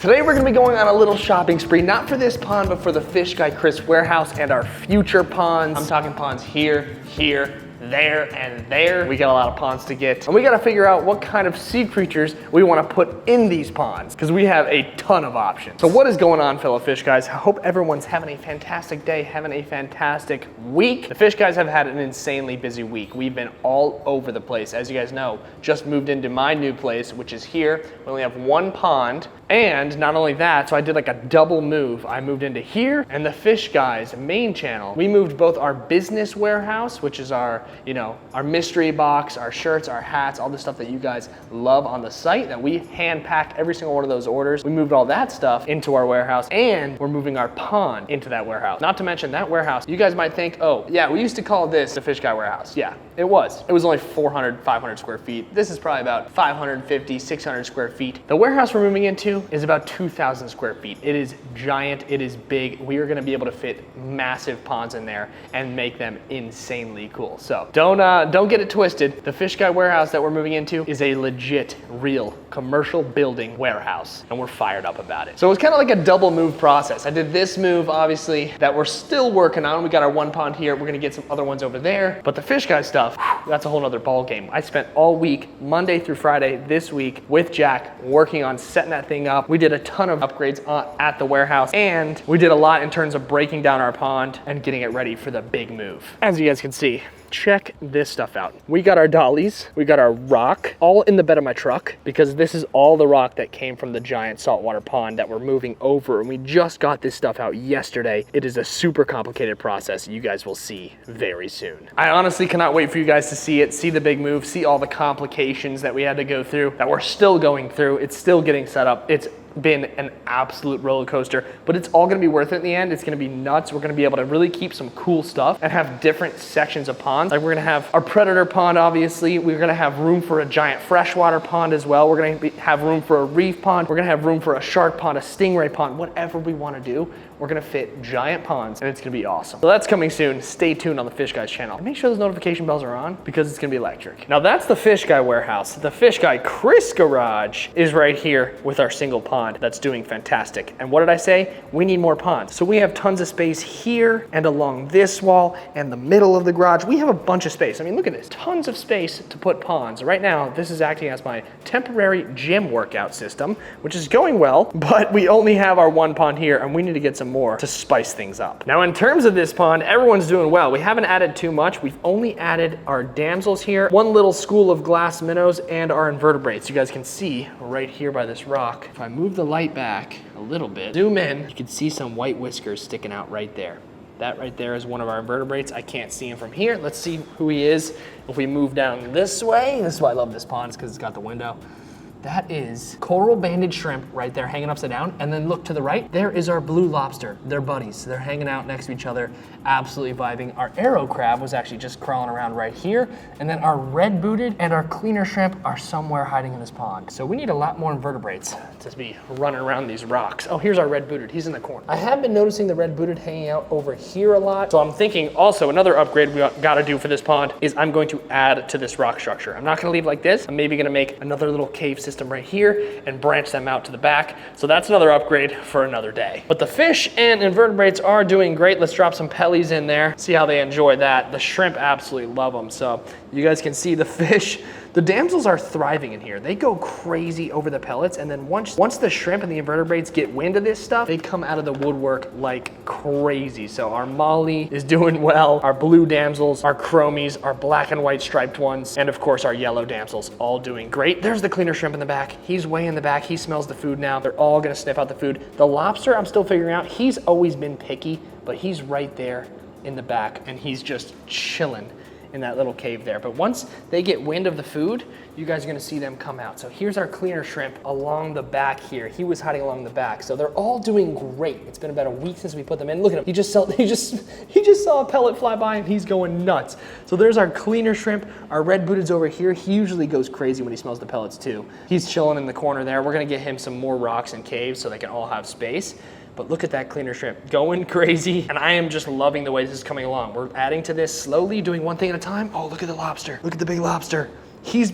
Today we're gonna be going on a little shopping spree, not for this pond, but for the Fish Guy Chris warehouse and our future ponds. I'm talking ponds here, there, and there. We got a lot of ponds to get, and we gotta figure out what kind of sea creatures we wanna put in these ponds, because we have a ton of options. So what is going on, fellow fish guys? I hope everyone's having a fantastic day, having a fantastic week. The fish guys have had an insanely busy week. We've been all over the place. As you guys know, just moved into my new place, which is here. We only have one pond. And not only that, so I did like a double move. I moved into here and the Fish Guys main channel. We moved both our business warehouse, which is our, our mystery box, our shirts, our hats, all the stuff that you guys love on the site that we hand pack every single one of those orders. We moved all that stuff into our warehouse, and we're moving our pond into that warehouse. Not to mention that warehouse, you guys might think, oh yeah, we used to call this the Fish Guy warehouse. Yeah, it was. It was only 400, 500 square feet. This is probably about 550, 600 square feet. The warehouse we're moving into is about 2,000 square feet. It is giant, it is big. We are gonna be able to fit massive ponds in there and make them insanely cool. So don't get it twisted. The Fish Guy warehouse that we're moving into is a legit, real commercial building warehouse, and we're fired up about it. So it's kind of like a double move process. I did this move, obviously, that we're still working on. We got our one pond here. We're gonna get some other ones over there. But the Fish Guy stuff, that's a whole nother ball game. I spent all week, Monday through Friday this week with Jack, working on setting that thing up. We did a ton of upgrades at the warehouse, and we did a lot in terms of breaking down our pond and getting it ready for the big move. As you guys can see, check this stuff out. We got our dollies, we got our rock, all in the bed of my truck, because this is all the rock that came from the giant saltwater pond that we're moving over, and we just got this stuff out yesterday. It is a super complicated process you guys will see very soon. I honestly cannot wait for you guys to see it, see the big move, see all the complications that we had to go through, that we're still going through. It's still getting set up. It's been an absolute roller coaster, but it's all gonna be worth it in the end. It's gonna be nuts. We're gonna be able to really keep some cool stuff and have different sections of ponds. Like we're gonna have our predator pond, obviously. We're gonna have room for a giant freshwater pond as well. We're gonna have room for a reef pond. We're gonna have room for a shark pond, a stingray pond, whatever we wanna do. We're gonna fit giant ponds, and it's gonna be awesome. So that's coming soon. Stay tuned on the Fish Guys channel. And make sure those notification bells are on, because it's gonna be electric. Now that's the Fish Guy warehouse. The Fish Guy Chris garage is right here with our single pond that's doing fantastic. And what did I say? We need more ponds. So we have tons of space here and along this wall and the middle of the garage. We have a bunch of space. I mean, look at this, tons of space to put ponds. Right now, this is acting as my temporary gym workout system, which is going well, but we only have our one pond here, and we need to get some more to spice things up. Now, in terms of this pond, everyone's doing well. We haven't added too much. We've only added our damsels here, one little school of glass minnows, and our invertebrates. You guys can see right here by this rock. If I move the light back a little bit, zoom in, you can see some white whiskers sticking out right there. That right there is one of our invertebrates. I can't see him from here. Let's see who he is. If we move down this way, this is why I love this pond, because it's got the window. That is coral banded shrimp right there hanging upside down. And then look to the right, there is our blue lobster. They're buddies. They're hanging out next to each other, absolutely vibing. Our arrow crab was actually just crawling around right here. And then our red booted and our cleaner shrimp are somewhere hiding in this pond. So we need a lot more invertebrates to be running around these rocks. Oh, here's our red booted. He's in the corner. I have been noticing the red booted hanging out over here a lot. So I'm thinking also another upgrade we gotta do for this pond is I'm going to add to this rock structure. I'm not gonna leave like this. I'm maybe gonna make another little cave system right here and branch them out to the back. So that's another upgrade for another day. But the fish and invertebrates are doing great. Let's drop some pellies in there, see how they enjoy that. The shrimp absolutely love them. So you guys can see the fish. The damsels are thriving in here. They go crazy over the pellets, and then once the shrimp and the invertebrates get wind of this stuff, they come out of the woodwork like crazy. So our molly is doing well, our blue damsels, our chromies, our black and white striped ones, and of course our yellow damsels, all doing great. There's the cleaner shrimp in the back. He's way in the back. He smells the food now. They're all gonna sniff out the food. The lobster, I'm still figuring out. He's always been picky, but he's right there in the back, and he's just chilling in that little cave there. But once they get wind of the food, you guys are gonna see them come out. So here's our cleaner shrimp along the back here. He was hiding along the back. So they're all doing great. It's been about a week since we put them in. Look at him. He just saw a pellet fly by and he's going nuts. So there's our cleaner shrimp. Our red booted's over here. He usually goes crazy when he smells the pellets too. He's chilling in the corner there. We're gonna get him some more rocks and caves so they can all have space. But look at that cleaner shrimp, going crazy. And I am just loving the way this is coming along. We're adding to this slowly, doing one thing at a time. Oh, look at the lobster. Look at the big lobster. he's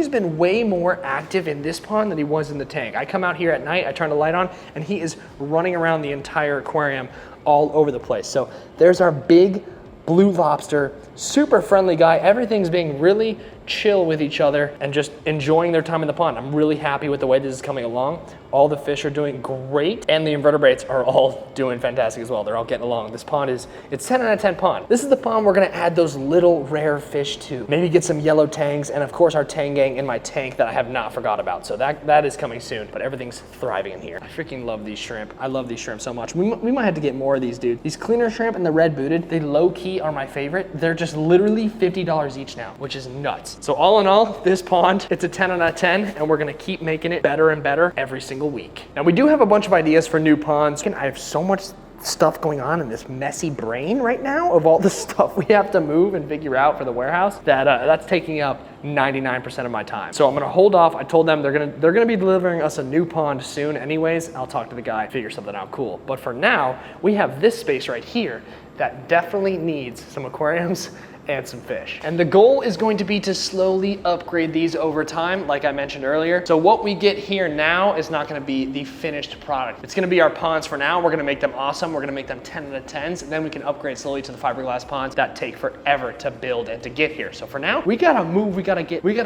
been way more active in this pond than he was in the tank. I come out here at night, I turn the light on, and he is running around the entire aquarium all over the place. So there's our big blue lobster, super friendly guy. Everything's being really chill with each other and just enjoying their time in the pond. I'm really happy with the way this is coming along. All the fish are doing great, and the invertebrates are all doing fantastic as well. They're all getting along. This pond it's 10 out of 10 pond. This is the pond we're gonna add those little rare fish to. Maybe get some yellow tangs, and of course our tang gang in my tank that I have not forgot about. So that is coming soon, but everything's thriving in here. I freaking love these shrimp. I love these shrimp so much. We might have to get more of these, dude. These cleaner shrimp and the red booted, they low key are my favorite. They're just literally $50 each now, which is nuts. So all in all, this pond, it's a 10 out of 10, and we're gonna keep making it better and better every single week. Now we do have a bunch of ideas for new ponds. I have so much stuff going on in this messy brain right now of all the stuff we have to move and figure out for the warehouse that that's taking up 99% of my time. So I'm gonna hold off. I told them they're gonna be delivering us a new pond soon anyways. I'll talk to the guy, figure something out cool. But for now, we have this space right here that definitely needs some aquariums and some fish. And the goal is going to be to slowly upgrade these over time, like I mentioned earlier. So what we get here now is not gonna be the finished product. It's gonna be our ponds for now. We're gonna make them awesome. We're gonna make them 10 out of 10s, and then we can upgrade slowly to the fiberglass ponds that take forever to build and to get here. So for now, we gotta move, we gotta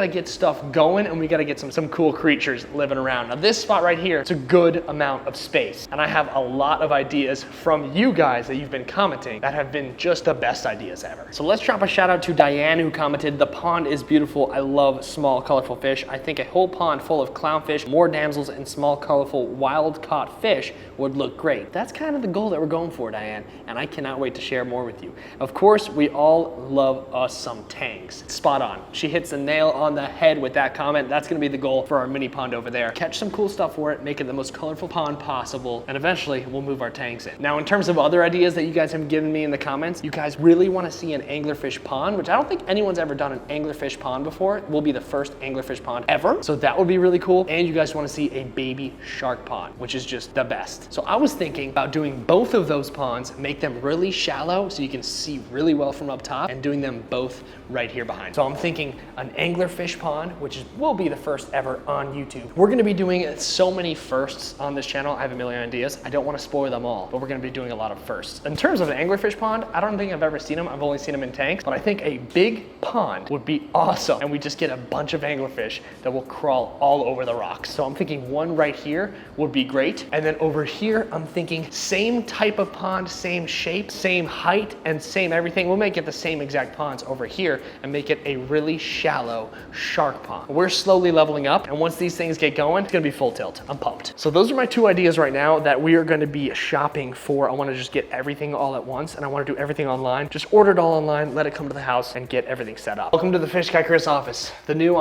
get stuff going, and we gotta get some cool creatures living around. Now this spot right here, it's a good amount of space, and I have a lot of ideas from you guys that you've been commenting that have been just the best ideas ever. So let's drop a shout out to Diane, who commented, "The pond is beautiful. I love small, colorful fish. I think a whole pond full of clownfish, more damsels, and small, colorful, wild-caught fish would look great." That's kind of the goal that we're going for, Diane, and I cannot wait to share more with you. Of course, we all love us some tangs. Spot on. She hits the nail on the head with that comment. That's gonna be the goal for our mini pond over there. Catch some cool stuff for it, make it the most colorful pond possible, and eventually we'll move our tangs in. Now, in terms of other ideas that you guys have given me in the comments, you guys really wanna see an anglerfish pond, which I don't think anyone's ever done an anglerfish pond before. It will be the first anglerfish pond ever, so that would be really cool. And you guys wanna see a baby shark pond, which is just the best. So I was thinking about doing both of those ponds, make them really shallow so you can see really well from up top, and doing them both right here behind. So I'm thinking an anglerfish pond, which will be the first ever on YouTube. We're gonna be doing so many firsts on this channel. I have a million ideas. I don't wanna spoil them all, but we're gonna be doing a lot of firsts. In terms of an anglerfish pond, I don't think I've ever seen them. I've only seen them in tanks, but I think a big pond would be awesome. And we just get a bunch of anglerfish that will crawl all over the rocks. So I'm thinking one right here would be great. And then over here, I'm thinking same type of pond, same shape, same height, and same everything. We'll make it the same exact ponds over here and make it a really shallow shark pond. We're slowly leveling up, and once these things get going, it's gonna be full tilt. I'm pumped. So those are my two ideas right now that we are gonna be shopping for. I wanna just get everything all at once, and I wanna do everything online. Just order it all online, let it come to the house, and get everything set up. Welcome to the Fish Guy Chris office. The new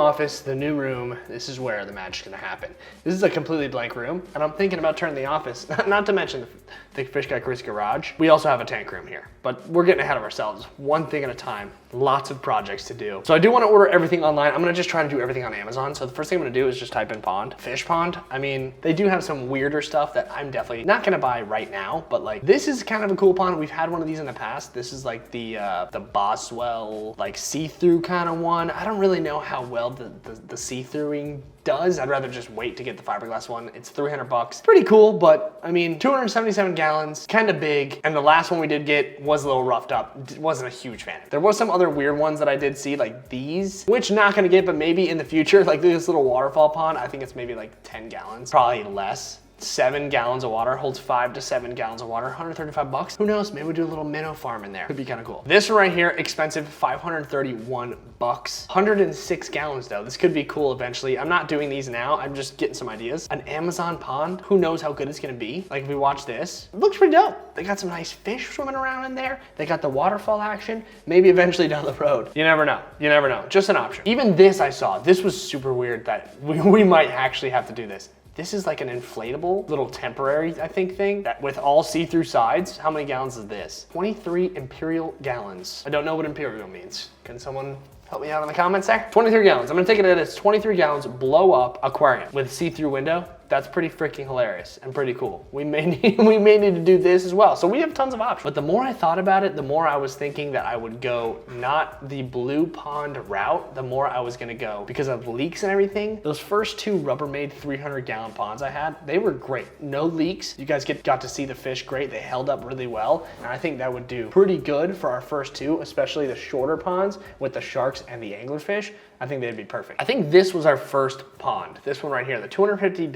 room. This is where the magic's gonna happen. This is a completely blank room, and I'm thinking about turning the office, not to mention the Fish Guy Chris garage. We also have a tank room here, but we're getting ahead of ourselves. One thing at a time. Lots of projects to do. So I do want to order everything online. I'm gonna just try to do everything on Amazon. So the first thing I'm gonna do is just type in pond, fish pond. I mean, they do have some weirder stuff that I'm definitely not gonna buy right now, but like this is kind of a cool pond. We've had one of these in the past. This is like the Boswell, like see-through kind of one. I don't really know how well the see-throughing does. I'd rather just wait to get the fiberglass one. It's $300. Pretty cool, but I mean, 277 gallons, kind of big. And the last one we did get was a little roughed up. Wasn't a huge fan. There was some other weird ones that I did see, like these, which not gonna get, but maybe in the future, like this little waterfall pond. I think it's maybe like 10 gallons, probably less. 7 gallons of water, holds 5 to 7 gallons of water, $135. Who knows, maybe we'll do a little minnow farm in there. Could be kind of cool. This one right here, expensive, $531. 106 gallons though. This could be cool eventually. I'm not doing these now, I'm just getting some ideas. An Amazon pond, who knows how good it's gonna be. Like if we watch this, it looks pretty dope. They got some nice fish swimming around in there. They got the waterfall action. Maybe eventually down the road. You never know, you never know. Just an option. Even this I saw, this was super weird that we might actually have to do this. This is like an inflatable little temporary, I think, thing that with all see-through sides. How many gallons is this? 23 imperial gallons. I don't know what imperial means. Can someone help me out in the comments there? 23 gallons. I'm gonna take it as 23 gallons blow up aquarium with see-through window. that's pretty freaking hilarious and pretty cool. We may need to do this as well. So we have tons of options. But the more I thought about it, the more I was thinking that I would go not the blue pond route, the more I was gonna go because of leaks and everything. Those first 2 Rubbermaid 300-gallon ponds I had, they were great. No leaks. You guys got to see the fish great. They held up really well. And I think that would do pretty good for our first 2, especially the shorter ponds with the sharks and the anglerfish. I think they'd be perfect. I think this was our first pond. This one right here, the $250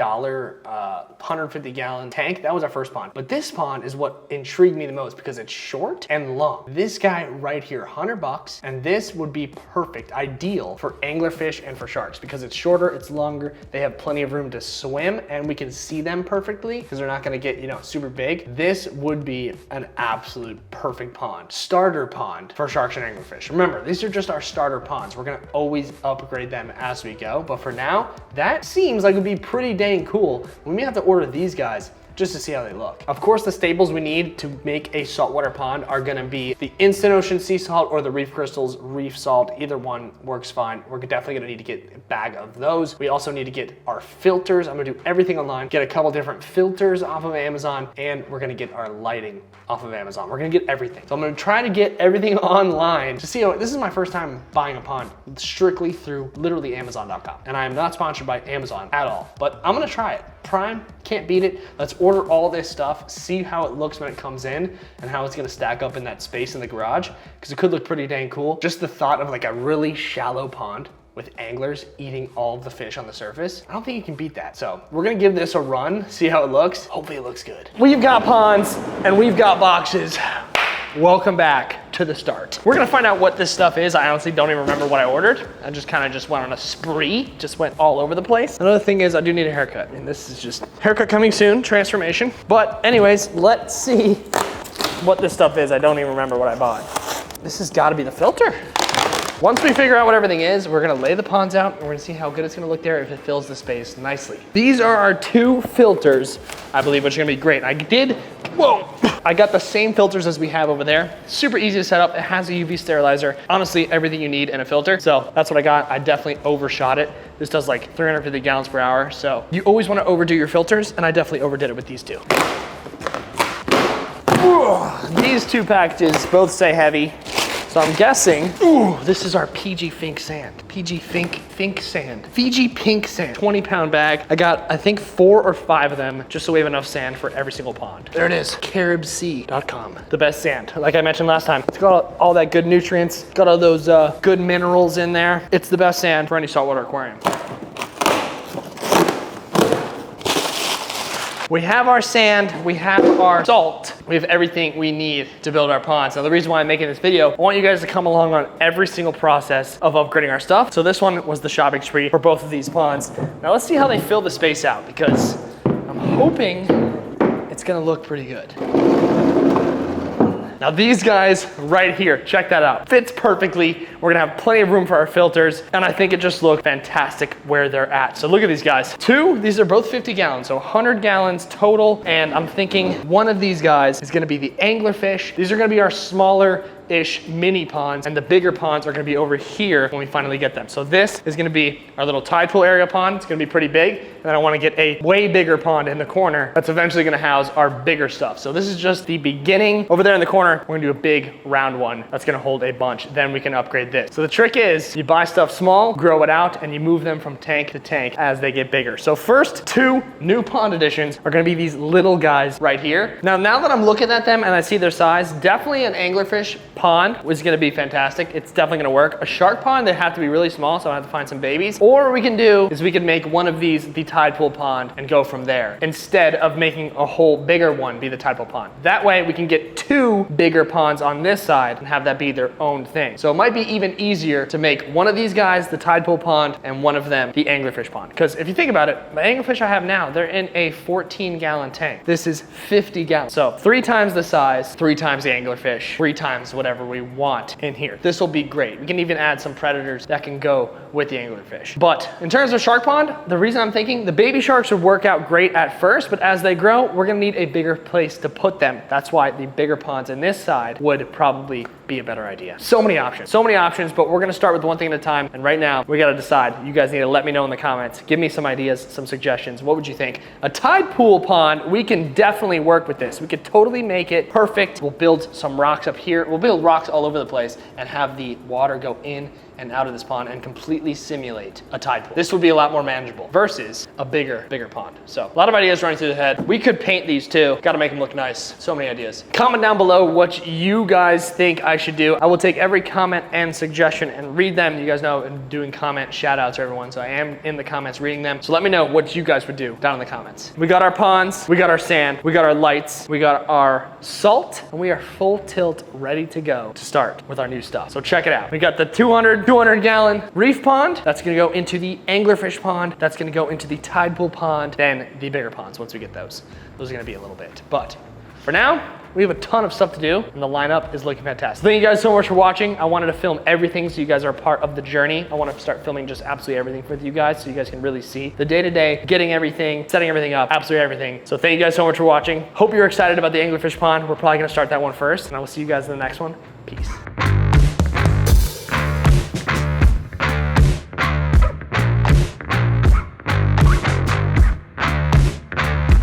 150-gallon tank, that was our first pond. But this pond is what intrigued me the most because it's short and long. This guy right here, $100, and this would be perfect, ideal for anglerfish and for sharks because it's shorter, it's longer, they have plenty of room to swim, and we can see them perfectly because they're not gonna get, you know, super big. This would be an absolute perfect pond. Starter pond for sharks and anglerfish. Remember, these are just our starter ponds. We're gonna always upgrade them as we go, but for now, that seems like it would be pretty dang cool. We may have to order these guys just to see how they look. Of course, the staples we need to make a saltwater pond are gonna be the instant ocean sea salt or the reef crystals reef salt. Either one works fine. We're definitely gonna need to get a bag of those. We also need to get our filters. I'm gonna do everything online, get a couple different filters off of Amazon, and we're gonna get our lighting off of Amazon. We're gonna get everything. So I'm gonna try to get everything online to see how, this is my first time buying a pond strictly through literally Amazon.com. And I am not sponsored by Amazon at all, but I'm gonna try it. Prime, can't beat it. Let's order all this stuff, see how it looks when it comes in and how it's gonna stack up in that space in the garage, because it could look pretty dang cool. Just the thought of like a really shallow pond with anglers eating all of the fish on the surface, I don't think you can beat that. So we're gonna give this a run, see how it looks. Hopefully it looks good. We've got ponds and we've got boxes. Welcome back to the start. We're gonna find out what this stuff is. I honestly don't even remember what I ordered. I just kind of just went on a spree, just went all over the place. Another thing is I do need a haircut. And this is just haircut coming soon, transformation. But anyways, let's see what this stuff is. I don't even remember what I bought. This has gotta be the filter. Once we figure out what everything is, we're gonna lay the ponds out and we're gonna see how good it's gonna look there if it fills the space nicely. These are our 2 filters, I believe, which are gonna be great. I got the same filters as we have over there. Super easy to set up. It has a UV sterilizer. Honestly, everything you need in a filter. So that's what I got. I definitely overshot it. This does like 350 gallons per hour. So you always wanna overdo your filters, and I definitely overdid it with these 2. These 2 packages both say heavy. So I'm guessing, this is our PG Fink sand. PG Fink sand. Fiji pink sand, 20-pound bag. I got, I think 4 or 5 of them, just so we have enough sand for every single pond. There it is, caribsea.com. The best sand, like I mentioned last time. It's got all that good nutrients, got all those good minerals in there. It's the best sand for any saltwater aquarium. We have our sand, we have our salt, we have everything we need to build our ponds. Now the reason why I'm making this video, I want you guys to come along on every single process of upgrading our stuff. So this one was the shopping spree for both of these ponds. Now let's see how they fill the space out, because I'm hoping it's gonna look pretty good. Now these guys right here, check that out. Fits perfectly. We're gonna have plenty of room for our filters, and I think it just looks fantastic where they're at. So look at these guys. 2, these are both 50 gallons, so 100 gallons total, and I'm thinking one of these guys is gonna be the anglerfish. These are gonna be our smaller-ish mini ponds, and the bigger ponds are gonna be over here when we finally get them. So this is gonna be our little tide pool area pond. It's gonna be pretty big, and then I wanna get a way bigger pond in the corner that's eventually gonna house our bigger stuff. So this is just the beginning. Over there in the corner, we're gonna do a big round one that's gonna hold a bunch. Then we can upgrade this. So the trick is you buy stuff small, grow it out, and you move them from tank to tank as they get bigger. So first 2 new pond additions are gonna be these little guys right here. Now that I'm looking at them and I see their size, definitely an anglerfish pond is gonna be fantastic. It's definitely gonna work. A shark pond, they have to be really small, so I have to find some babies. Or what we can do is we can make one of these the tide pool pond and go from there, instead of making a whole bigger one be the tide pool pond. That way we can get 2 bigger ponds on this side and have that be their own thing. So it might be even easier to make one of these guys the tide pool pond and one of them the anglerfish pond. Because if you think about it, the anglerfish I have now, they're in a 14-gallon tank. This is 50 gallons. So 3 times the size, 3 times the anglerfish, 3 times whatever whatever we want in here. This will be great. We can even add some predators that can go with the anglerfish. But in terms of shark pond, the reason I'm thinking the baby sharks would work out great at first, but as they grow, we're gonna need a bigger place to put them. That's why the bigger ponds in this side would probably be a better idea. So many options, but we're gonna start with one thing at a time. And right now, we gotta decide. You guys need to let me know in the comments. Give me some ideas, some suggestions. What would you think? A tide pool pond, we can definitely work with this. We could totally make it perfect. We'll build some rocks up here. We'll build rocks all over the place and have the water go in and out of this pond and completely simulate a tide pool. This would be a lot more manageable versus a bigger pond. So a lot of ideas running through the head. We could paint these too. Got to make them look nice. So many ideas. Comment down below what you guys think I should do. I will take every comment and suggestion and read them. You guys know I'm doing comment shout outs to everyone. So I am in the comments reading them. So let me know what you guys would do down in the comments. We got our ponds, we got our sand, we got our lights, we got our salt, and we are full tilt ready to go to start with our new stuff. So check it out. We got the 200 gallon reef pond. That's gonna go into the anglerfish pond. That's gonna go into the tide pool pond. Then the bigger ponds once we get those. Those are gonna be a little bit. But for now, we have a ton of stuff to do and the lineup is looking fantastic. Thank you guys so much for watching. I wanted to film everything so you guys are a part of the journey. I want to start filming just absolutely everything with you guys so you guys can really see the day-to-day, getting everything, setting everything up, absolutely everything. So thank you guys so much for watching. Hope you're excited about the anglerfish pond. We're probably gonna start that one first and I will see you guys in the next one. Peace.